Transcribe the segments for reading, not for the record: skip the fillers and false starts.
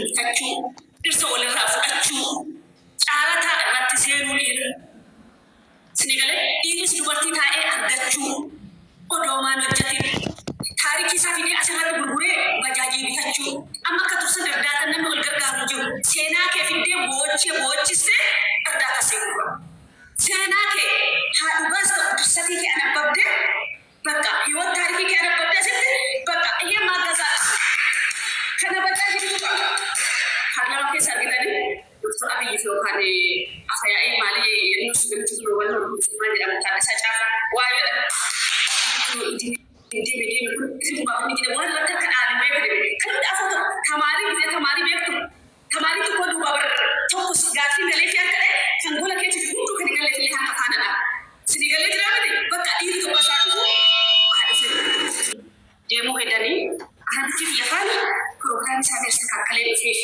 bitachuu dhirsa walirraa fudhachuu caalataa irratti seenuu dhiira sinigalee dhiiris dubartii taa'ee argachuu odoomaan hojjetin taarikii isaa fidee asirratti gurguree bajaajii bitachuu amma akka tursan irdaata namni wal gargaaru jiru seenaa kee fiddee boochistee irdaata seenuu seenaa kee haadhubaas dhirsatii kee anabbabdee bakka yoo taarikii kee anabbabdee asitti bakka iyyee maagazaa kana bacaa jirtu qaba harlama keessa argitanii Dr. Abiy yookaan afyaa'ii maalii yennu sugurti global maal jedhamu taasisaa caafa waa'ee deemee kun baafni jedhamu waan akka kanaan beekne kan afata tamaarii beektu tamaarii tokko duuba tokkos gaafii galee fi akka kan gola keessa hundi kan galee fi kan afaanadha sinigalee jiraamne bakka dhiirri tokko isaa dhufu deemuu hedanii hanti yafaan program isaanii sakakalee dhufee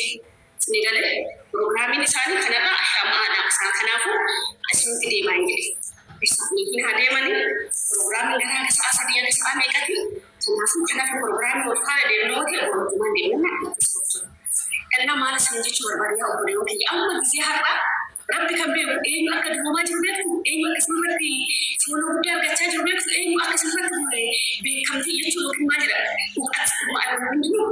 sinigalee programin isaanii kanarra ashamaadha isaan kanaafuu asumti deemaa hin jedhe isaanii hadeemanii programin garaa isaa sadii isaa meeqati kanaafuu kanaaf programin wal faana deemnoo ta'e walummaan deemnaa kanna maal san jechuun barbaadee obboleewwan kiyya amma gisee har'a rabbi kan beeku eenyu akka duumaa jiru beektu eenyu akka sirratti fuula guddaa argachaa jiru beektu eenyu akka sirratti beekamtii jechuun yookiin maal jedha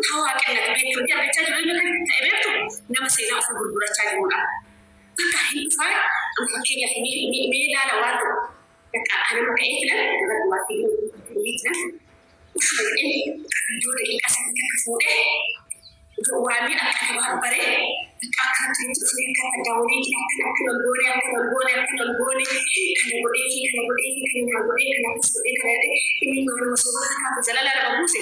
hawaa kenna beekamtii argachaa jiru eenyu akka ta'e beektu nama seenaa ofii gurgurachaa jirudha. Akka hin dhufaa amma fakkeenyaaf mee ilaala waan ta'u bakka anama ka'ee filan irratti waa filan uffannee iddoo daqiiqaa sanatti akka fuudhee Wali akan berbare, akan terjadi kata dawai akan logone, kalau boleh, kalau boleh ini baru masuk apa jalan ada bagus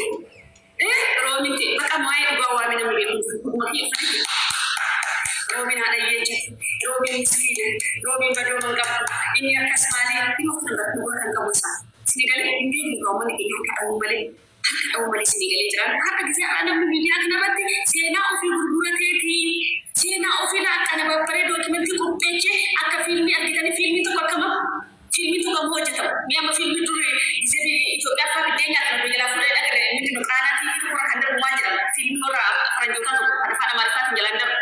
Romi tu, maka mai bawa mina milion rumahnya Romi ada ye Romi miskin, Romi baru menggap ini akan semali, ini mungkin bukan kamu sah. Sekali ini kamu ni kamu balik. Aku malis ni kali jalan. Apa kisah anak media kenapa tu? Sena ofil guru nanti, sena ofil akan apa pada dokumen tu kompensasi. Aku film ni, aku tadi film itu kau kamu, film itu kamu aja tahu. Ni apa film itu ni? Jadi itu apa bedanya? Kalau berjalan sudah ada kerana ini tu anak itu kau hendak rumah jalan. Film orang orang juga tu ada pada marifat jalan dah.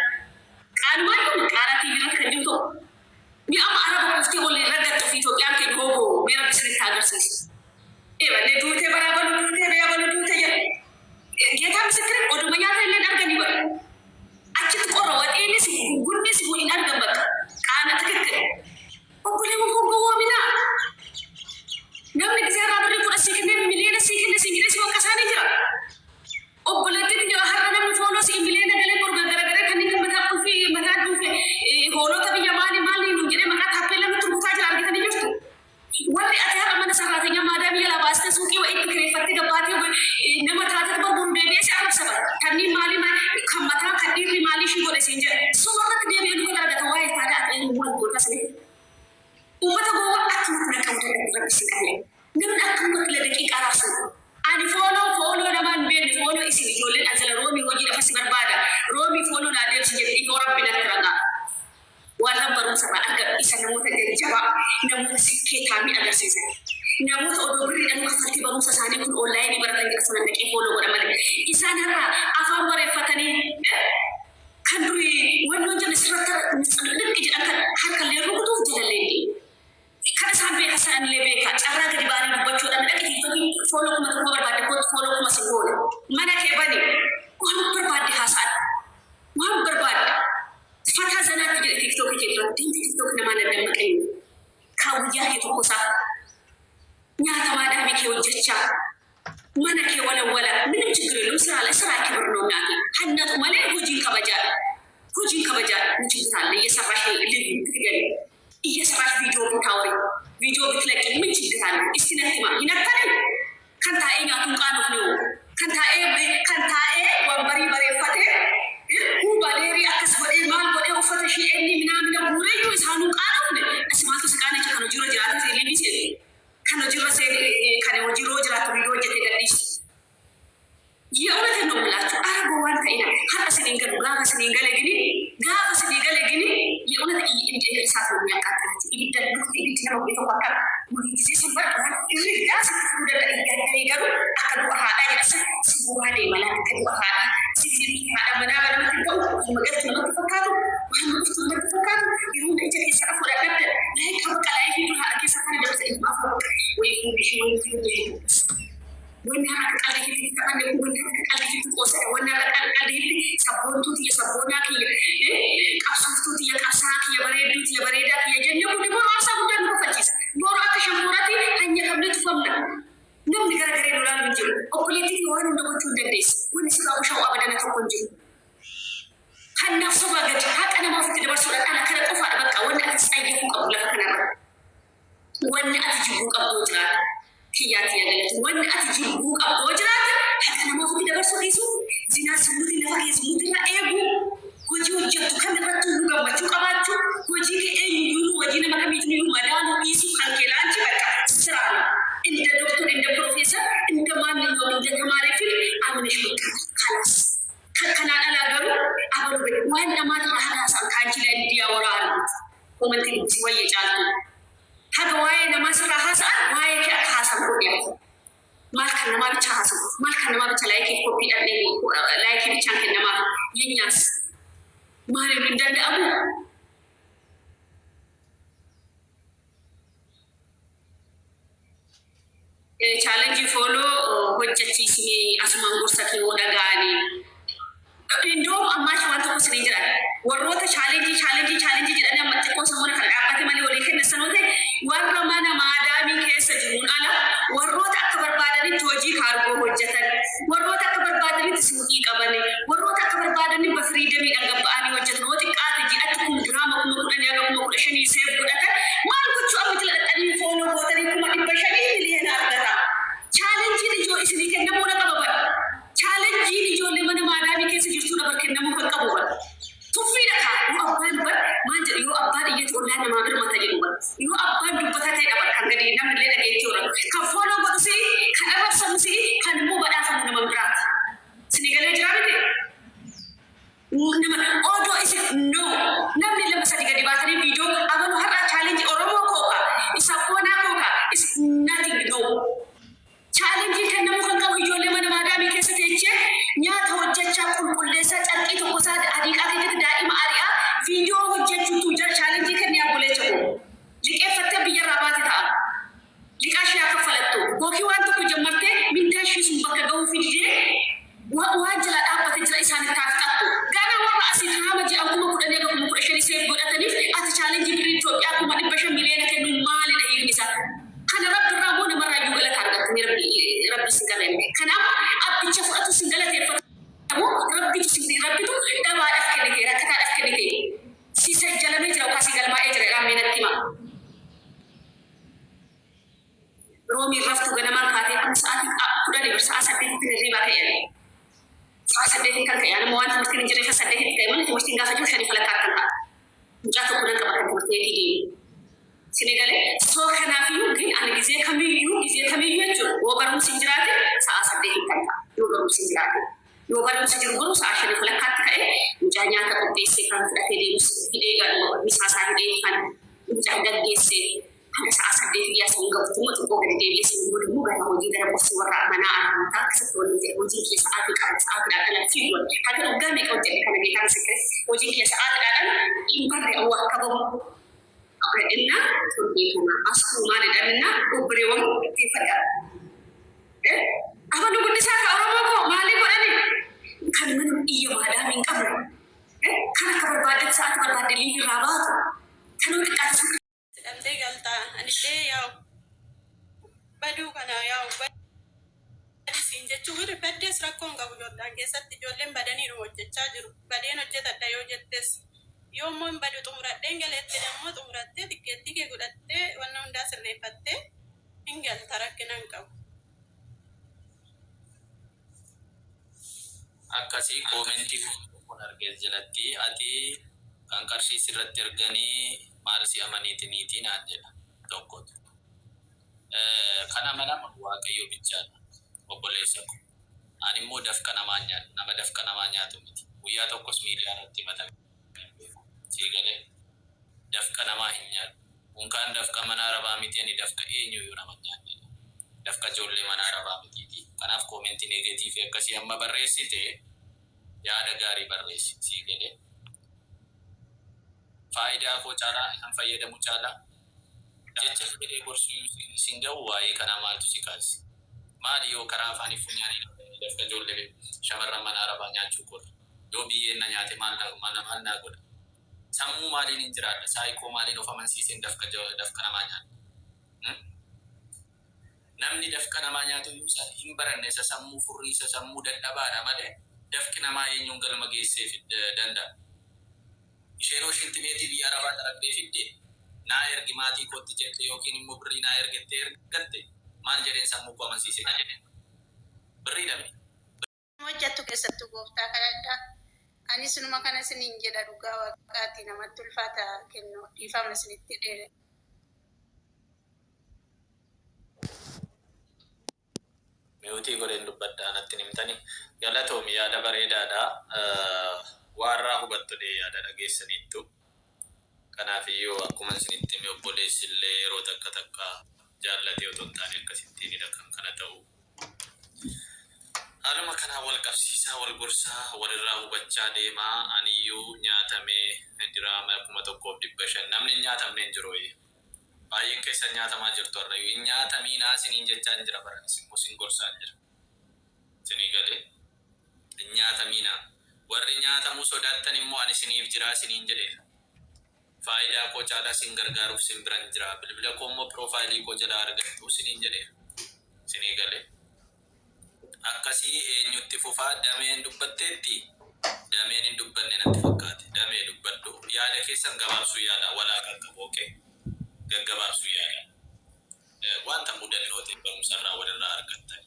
Kan mana anak itu nak kerja tu? Ni apa Arab mesti boleh raga tu itu yang ke gogo. Mereka bisa tahu sendiri. Balik dute berabar dute berabar dute ya. Kita mesti kira orang banyak yang nak kerja ni ber. Acik orang ini sih guna sih boleh nak gambar. Karena terkekeh. Apa boleh mengkongkong wamina? Namun kita orang beri pun asyiknya milian asyiknya semua kesana je. Oh boleh tu dia harga namun follow sih milian ada lepor gara-gara kan ini mereka kufi mereka kufi. Holo tapi jamani mali mungkin mereka tapelah betul bukan jalan kita ni justru. Wali akhirnya mana sahabatnya madam ya labas tu suki wa itu kerefati kapati nama terakhir tu bunda dia siapa sahabat kani mali mali kamata kani mali sih boleh senja semua tu dia biar kita ada kawai pada ini bulan bulan sini umat aku aku nak kau tu nak sekali namun aku nak lagi karasu ani follow nama ben follow isi jualan asal Romi wajib apa sih berbeda Romi follow ada senjata orang benar terangga Walau baru sama agak bisa namun terjadi jawab namun sikit kami ada sisa namun orang beri dan pasti baru sasani pun online di barang kita sana nak follow orang mana isa nara apa mereka tadi kan beri wano jenis rata lebih jangan harga leru tu jalan lagi kan sampai kesan lebih cara ke di barang dibuat dan mereka itu follow macam berbeda follow masih boleh mana kebani wah berbeda hasad wah berbeda Fatah zanat di TikTok nama ada makan kau jah itu kosa nyata ada mikir jecak mana ke wala minum cigre lu serala seraki bernona hanna tu male hujin kabaja mungkin salah ia sabah lebih tigari ia sabah video bitlek mungkin salah istinahtima ina tadi kan tae ngatung kanu kan tae wabari fatih baleri akas boleh mal boleh ufata shi ini mina burai tu sanu kanu ne asma tu sekali kalau jiro jalan saya lebih sih kalau jiro saya kalau jiro jalan tu video jadi gadis ya udah kan nomor tu bawan kaina hak seninggal lagi ni ya udah ini satu yang kata ini dan bukti ini kalau itu pakar mungkin sempat ini dah sudah dari garu akan dua hal aja sebuah deh malah kedua hal sisi ada benar-benar tahu مقالة ما تفكروا وهم قفتوا ما تفكروا يقولون إنت كيس أفضل أبدا لا يتوقع لا يفيدها كيس أفضل بس إنه أفضل ويكون بشيء ويكون بشيء وإنها قال لي في كمان وإنها قال لي في قصة وإنها قال لي في سبون توتي سبونا كي كابسون توتي يا كاساك يا بريد توتي يا بريدا يا جنة كل ما أرسل بدن مفتش نور أكشموراتي هني قبل تفهمنا نم نقرأ قريب ولا نجيب أقولتي وانا نقول ندرس ونسيب أبو شو أبدا نتكلم جيب هالنفس بقى هات أنا ما فكر بس ولا أنا كذا أفعل بقى وانا أتسأيف قبل كنا وانا أتجيبك أبو جرات كياتي أدلت وانا أتجيبك أبو جرات هات أنا ما فكر بس ولا يسوع زنا سموتي نفاق يسموتي لا إيبو وجي وجهت كم بتو نقبل شو كباتو وجي كأي يلو وجينا ما كم يجني مدان ويسوع كان كلام جبكة سرنا إنت دكتور إنت بروفيسور إنت ما نقول إنت كماري في أمني شو خلاص كان أنا أقول أقول وأنا ما تروح هذا سانكان كلا ديا وران ومن تيجي سوي جالو هذا واي نما سرها حسن واي كحسن كوديا ما كان ما بتشحسن ما كان ما بتلاقي كوبي أبني لاقي بيشان كنا ما ينياس ما نبي ندم أبو challenge follow hojjati sini asuman gorsati woda gani indom amma shi wanta ko sini jira warrota challenge jidana matte ko samona kala abate mali wali ken sanote warra mana madami kesa jimun ala warrota akbar badani toji harbo hojjatan warrota akbar badani suqi qabane warrota akbar badani ba freedom dan gabbani hojjatan wati qati ji'atukum drama kuma kudan ya kuma kudashani save kudata mal kuchu amitla tani follow botani kuma dibashani liena agata challenge ni jo isni ken namuna qababan challenge ni jo le mana madami kesa jirtu da barken namu kan qababan tufi da ka yo abban ba manje yo abban iya to lana ma bir mata jidu ba yo abban dubbata tay da barkan gadi nan le da ke tora ka follow ba si ka abar samsi kan mu bada fa mun mamra sini gale jarabe nama odo isi no namni le masadi gadi batani video aganu harra challenge oromo ko ka isapona ko ka is nothing no challenge kan namu kan kawo jole mana madami kesa teche nyaata hojjecha kulkullesa carqi tokko sa adiqa kete daa'ima ari'a video hojjechu tu jar challenge kan ya bolecha ko liqefatte biyya rabati ta'a liqashi akafalatto goki wanto ko jammarte min tashi sun bakka gawu fidje wajila dhabbate jira isaan taafqattu gana warra asin hamaji akkuma kudhane ga kuma kudhashani seef godhataniif ati challenge biri Itoophiyaa kuma 100 miliyoona kennu maali da hiiknisa kana rabbi ramu na maraju gala targat ni rabbi singale kana abbicha fatu singale te fatu rabbi tu daba afkene ke rakata afkene ke si sajjalame jira kasi galma e jira amena tima romi raftu gana man kate am saati kudane ber saasa de riba ke yani saasa de kan ke yani mo wan mustin jira saasa de ke man mustin ga faju shari fala kan ta jato kunan ka ba ko te hidi Sinigale, so kanafi mungkin ane gize kami itu, wobar musim jerate, saat sedih kita, wobar musim jerate, wobar musim jeruguru saat ini kalau kat kae, ujanya tak update kan sudah tidak kan, misal saat ini kan, ujanya gese, ada saat sedih dia sungguh tunggu tunggu kan dia sungguh tunggu kan, uji dalam suara mana orang tak sesuatu uji dia saat ada dalam film, kalau udah mereka uji kan mereka sekali, uji dia saat ada imbar ya Allah kabur. Inna turbina asku mari danna ubrewan tifada apa nunggu disaka orang ko mali ko dani kan manum iya mada min kabur kana kabar badat saat berbadil li rabat kan udah kasih sedang galta anide ya badu kana ya badi sinje chugur pedes rakon gabulor da gesat jollem badani ro jecha jiru badeno jeta dayo jettes yoomon badu tumradde ngalette demo tumradde tikke gudatte wanna unda sirrefatte ingal tarakkenan qabu akkasi commenti kun argees jalatti ati kan qarshii sirratti arganii maalsi amanitiniitiin jedha tokkotu kana mana waaqayyo bichaadha obboleessa ko ani immoo dafqa namaa nyaatu nama dafqa namaa nyaatu miti guyyaa tokkos miidiyaa irratti mata Sigale dafqa nama hinyaal unkaan dafqa mana arabaa miti ani dafqa eenyu yoo nama nyaanne dafqa ijoollee mana arabaa mitiiti kanaaf koomenti neegatiifi akkasii amma barreessite yaada gaarii barreessi sii galee faayidaa koo caalaa kan fayyadamu caalaa jecha fedhee gorsuu siin ga'u waa'ee kana maaltu si kaasi maali yoo karaa afaanii funyaanii dafka ijoollee shamarran mana arabaa nyaachuu godha yoo biyyeen na nyaate maal naa godha sammuu maaliin hin jiraadha saayikoo maaliin of amansiiseen dafka namaa nyaata namni dafka namaa nyaatu yuusa hin baranne isa sammuu furriisa sammuu dadhabaadha malee dafki namaa eenyuun galma geessee danda'a isheenoo shintimeetii biyya arabaa tarabdee fidde naa ergi maatii kootti jette yookiin immoo birrii naa ergettee ergatte maal jedheen sammuu koo amansiisee na jedheen birrii dhabe. Hojjattu keessattuu gooftaa kadhadhaa. Ani sunuma kana siniin jedha dhugaa waaqaatti namatti ulfaata kennu dhiifama isinitti dheere. Mi'uutii godheen dubbadhaa natti himtani galatoomi yaada bareedaadha waarraa hubattodhe yaada dhageessaniittu kanaafiyyuu akkuma isinitti hime obboleessillee yeroo takka jaallatee otoo hin taane akkasittiinidha kan kana ta'u haaluma kanaa wal qabsiisaa wal gorsaa walirraa hubachaa deemaa aniyyuu nyaatamee diraama 1,500 namni nyaatamne hin jiru baay'een keessa nyaatamaa jirtu har'ayyuu hin nyaatamiinaa isiniin jechaa hin jira baranis immoo sin gorsaa hin jira isinii galee hin nyaatamiinaa warri nyaatamuu sodaattan immoo ani isiniif jiraa isiniin jedheera faayidaa koo caalaa sin gargaaruuf sin biran jira bilbila koo immoo piroofaayilii koo jalaa argattu isiniin jedheera isinii galee akkasii eenyutti fufaa dameen dubbatteetti dameen hin dubbanne natti fakkaate damee dubbadhu yaada keessan gabaabsuu yaada walaa kan qabu gaggabaabsuu yaada wanta mudannoo ta'e barumsarraa walirraa argattan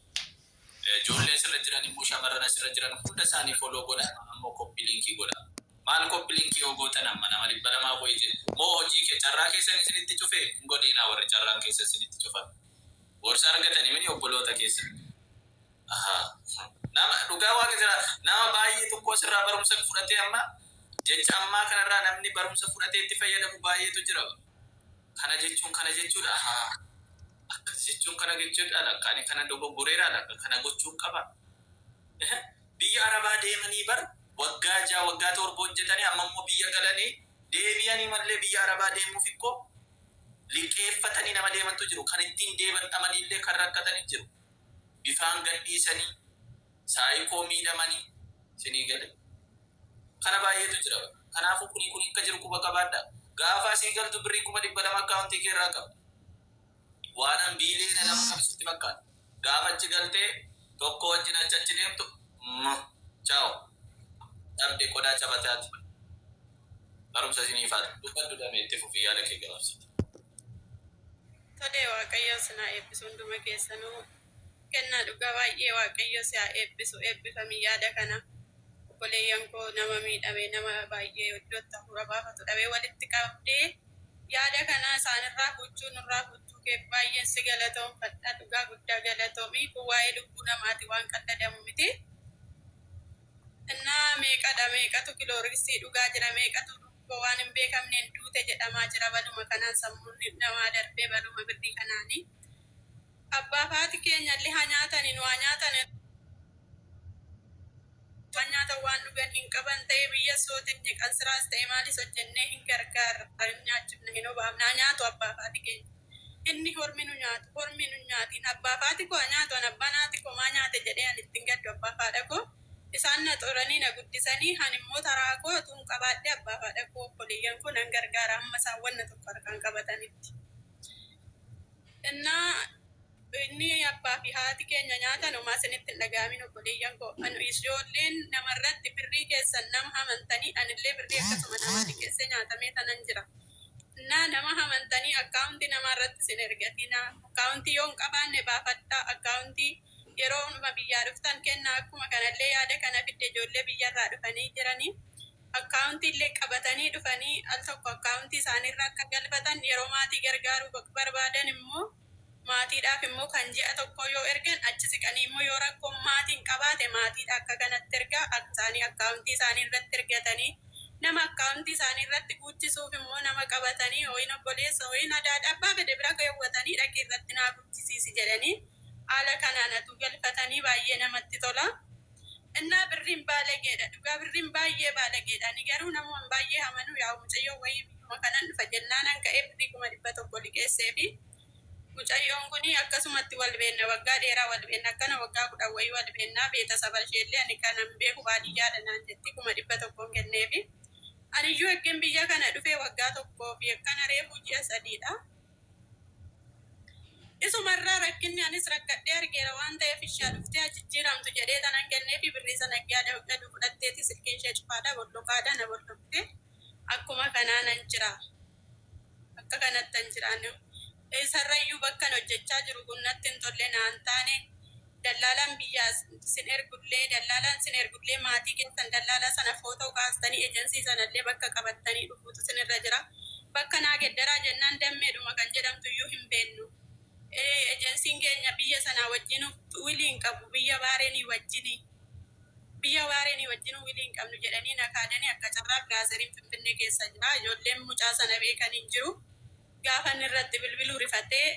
ijoollee sirra jiran immoo shamarran asirra jiran hunda isaanii foloo godha ammoo koppii liinkii godha maal koppii liinkii yoo gootan amma nama 200 ho'i moo hojii kee carraa keessan isinitti cufe godhiinaa warri carraan keessan isinitti cufan gorsa argatanii mini obboloota keessan nama dhugaa waaqa jira nama baay'ee tokko sirraa barumsa fudhatee amma jecha ammaa kanarraa namni barumsa fudhatee itti fayyadamu baay'eetu jira kana jechuudha akkas jechuun kana jechuudha lakkaani kana dogoggoreera kana gochuun qaba biyya arabaa deemanii bar waggaa torba hojjetanii amma immoo biyya galanii deebi'anii mallee biyya arabaa deemuuf ikkoo liqeeffatanii nama deemantu jiru kan ittiin deeban dhamanillee kan rakkatanii jiru bifaan gadhiisanii saayikoo miidhamanii isinii gale kana baay'eetu jira kanaafuu kuni akka jiru quba qabaadha gaafa asii galtu birrii 200 akkaawuntii kee irraa qaba waanan biiliina nama qabsitti fakkaata gaafa achi galtee tokko wajjin achi deemtu ciao dhabde qodaa cabataati barumsa isiniifaati dubbaddu damee itti fufii yaada kee gabaabsiti. Tole waaqayyo sinaa eebbisu hunduma keessanuu kennaa dhugaa baay'ee waaqayyo si haa eebbisu eebbifamii yaada kana obboleeyyan koo nama miidhamee nama baay'ee iddootti hafuura baafatu dhabee walitti qabdee yaada kana isaanirraa fuuchuu nurraa fuuchuu kee baay'een si galatoomfadha dhugaa guddaa galatoomii kun waa'ee lubbuu namaati waan qalladamu miti. Innaa meeqatu kiloorisii dhugaa jira meeqatu dhukkoo waan hin beekamneen duute jedhamaa jira baluma kanaan sammuun namaa darbee baluma birrii kanaanii. Abbaa faati keenyallee haa nyaatanii nu haa nyaatanii nyaata waan dhugan hin qaban ta'e biyya sootinni qansiraas ta'e maalis hojjennee hin gargaarra nyaachifna hin obaafnaa nyaatu abbaa faati keenya. Inni hormi nu nyaatiin abbaa faati koo nyaatu an abbaa naati koo maa nyaate jedhee an ittiin gaddu abbaa faadha koo isaan na xoranii na guddisanii han immoo taraa koo tuun qabaadhe abbaa faadha koo obboleeyyan koo nan gargaara amma isaan wanna tokko harkaan qabatanitti. Inni abbaa fi haati keenya nyaatan homaa isinitti hin dhaga'amin obboleeyyan koo ijoolleen namarratti birrii keessan nama hamantanii anillee birrii akkasuma nama liqeessee nyaatamee tanan jira. Nama hamantanii akkaawuntii namarratti isin ergatina akkaawuntii yoo hin qabaanne baafadhaa akkaawuntii yeroo hunduma biyyaa dhuftan kennaa akkuma kanallee yaada kana fidde ijoollee biyyarraa dhufanii jiranii akkaawuntii illee qabatanii dhufanii al tokko akkaawuntii isaaniirra akka galfatan yeroo maatii gargaaruu barbaadan immoo maatiidhaaf immoo kan ji'a tokko yoo ergan achi siqanii immoo yoo rakkoon maatiin qabaate maatiidha akka kanatti ergaa isaanii akkaawuntii isaanii irratti ergatanii nama akkaawuntii isaanii irratti guuchisuuf immoo nama qabatanii ho'iin obboleessa ho'iin adaadha abbaa fedhe bira keewwatanii dhaqii irratti naa guchisiisi jedhanii haala kanaan atu galfatanii baay'ee namatti tola. እና ብሪን ባለጌዳ ዱጋ ብሪን ባየ ባለጌዳ ንገሩ ነሞን ባየ ሀመኑ ያው ሙጨዮ ወይ መከነን ፈጀናናን ከኤ ብሪ ኩማ ዲበቶ ኮሊቄሴፊ ሙጨዮን ኩኒ አከሱመtti ወልቤነ ወጋ ዴራ ወልቤነ ከነ ወጋ ኩዳ ወይ ወልቤና ቤተሰብ ሸሌ አኒ ከነን ቤኩ ባዲያ ደናን ጀቲ ኩማ ዲበቶ ኮንገኔፊ አንዩ እግን ብያ ከነ ዱፌ ወጋ ቶኮ ፊ ከነ ሬቡ ጂያ ሰዲዳ isu marra rakkinni anis rakkadhee argeera waan ta'eef ishaa dhuftee ajijjiiramtu jedhee tanan kenneefi birrii sana gyaada hodhadhu fudhatteeti silkiin ishee cufaadha bolloqaadha na bolloqte akkuma kanaa nan jira akka kanatti an jiraan isarrayyuu bakkan hojjechaa jiru kunnatti hin tolle naan taane dallaalaan biyyaa sin ergullee maatii keessan dallaala sana footoo kaastanii ejensii sanallee bakka qabattanii dhufuutu sinirra jira bakka naa geddaraa jennaan dammeedhuma kan jedhamtuyyuu hin beennu ejensiin keenya biyya sanaa wajjin wiliin qabu biyya waareenii wajjin wiliin qabnu jedhanii nakaadanii akka carraa giraasariin finfinnee keessa jira ijoolleen mucaa sana beekan hin jiru gaafan irratti bilbiluu rifatee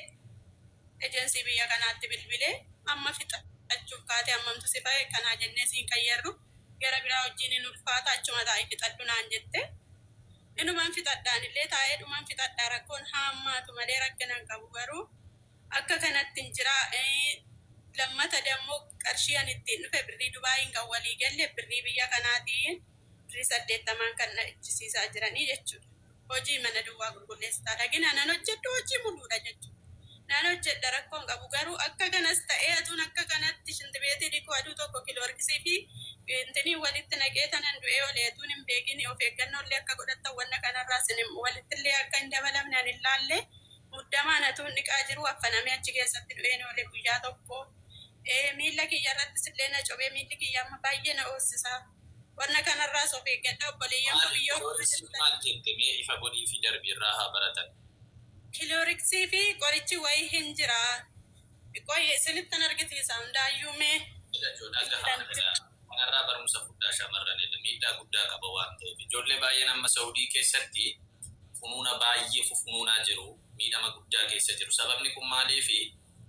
ejensii biyya kanaatti bilbilee amma fixachuuf kaate ammamtu si fa'e kanaa jennee siin qayyarru gara biraa wajjin hin ulfaata achuma taa'ee fixadhu naan jette inumaan fixadhaan illee taa'ee dhumaan fixadhaa rakkoon haammaatu malee rakkinan qabu garuu akka kanatti jira lammata dammoo qarshii an ittiin dhufe birrii Dubaayin kan walii galle birrii biyya kanaatiin birrii 80 kan na ejjisiisaa jiranii jechuudha. Hojii mana duwwaa qulqulleessitaa dhagina nan hojjedhu hojii muluudha jechuudha. Nan hojjedha rakkoon qabu garuu akka kanas ta'ee aduun akka kanatti shintibeetii dhiquu aduu tokko kiloorkisii fi intinii walitti naqee tanan du'ee oleetuun hin beekini of eeggannollee akka godhattan wanna kanarraa sinin walittillee akka hin dabalamne an hin laalle muddamaan atuun dhiqaa jiru affanamee achi keessatti du'een oole guyyaa tokko miilla kiyya irratti sillee na cobee miilli kiyya amma baay'ee na oosisaa wanna kanarraa of eeggadha obboleeyyan biyyoo maal jette mee ifa godhii fi darbii irraa haa baratan kilooriksii fi qorichi wayii hin jira qoyee isinittan argisiisa hundaayyuu mee kanarraa barumsa guddaa shamarranidha miidhaa guddaa qaba waan ta'eef ijoollee baay'een amma Saawudii keessatti funuuna baay'ee funuunaa jiru miidhama guddaa keessa jiru sababni kun maaliifi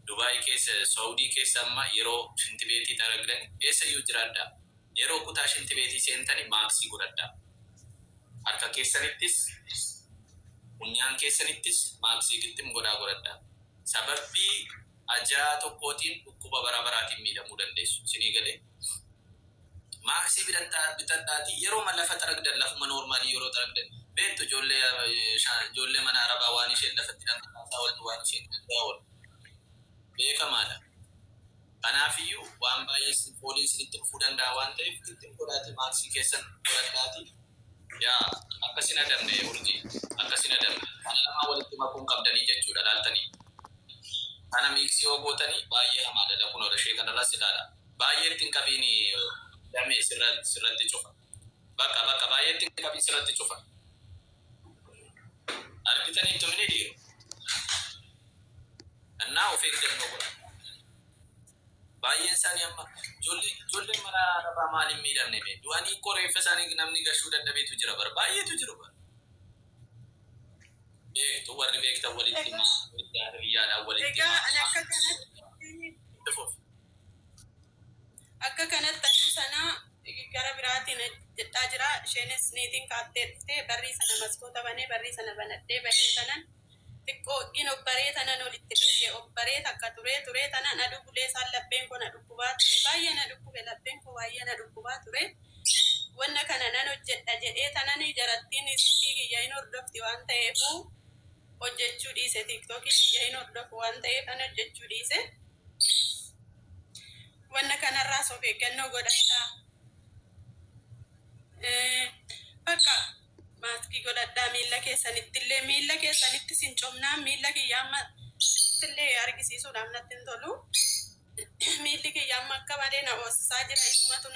Dubaay keessa Saawudii keessa amma yeroo shintibeetii aragdan eessayyuu jiraadha yeroo kutaa shintibeetii seentanii maaksii godhadha harka keessanittis funyaan keessanittis maaksii gittim godhadha sababii ajaa tokkootiin dhukkuba baraatiin miidhamuu dandeessu sinii galee maaksii bitadhaatii yeroo lafa aragdan lafuma noormaalii yeroo aragdan beektu ijoollee mana arabaa waan isheen lafatti dhangalaasaa waltu waan isheen danda'u beekamaadha. Kanaafiyyuu waan baay'ee fooliin sinitti dhufuu danda'a waan ta'eef ittiin godhaati maaksii keessan godhadhaati. Yaa akkasin adamne urjii akkasin adamne kana lamaa walitti makuun qabdanii jechuudha laaltanii. Kana miiksii yoo gootanii baay'ee hamaadha kun ishee kanarras ilaala. Baay'ee ittiin qabiin damee sirratti cufa. Bakka baay'ee ittiin qabiin sirratti cufa. Argitanii tumni dhiiru. Annaa of eeggannoo godha. Baay'een isaanii amma ijoolleen mana arabaa maaliin miidhamne mee du'anii qoreeffa isaanii namni gashuu dadhabeetu jira bara baay'eetu jiru bara. Beektu warri beektan walitti hiyyaadhaan walitti akka kanatti aduu sanaa gara biraatiin jedhaa jira isheenis niitiin kaattee dhuftee barrii sana maskoota banee barrii sana banadhee barrii sanan xiqqoo in obbaree tanan olitti biyye obbaree takka turee tanan aduu bulee isaan labbeen koo na dhukkubaa ture baay'ee na dhukkube labbeen koo baay'ee na dhukkubaa ture wanna kana nan hojjedha jedhee tanan jarattiin sitti kiyya hin hordofti waan ta'eefu hojjechuu dhiise tiiktookii kiyya hin hordofu waan ta'eef an hojjechuu dhiise wanna kanarraa of eeggannoo godhadha. Bakka maaskii godhadhaa miilla keessanitti sin cobnaan miilla kiyya amma illee argisiisuudhaaf natti hin tolu miilli kiyya amma akka malee na oosisaa jira isumatu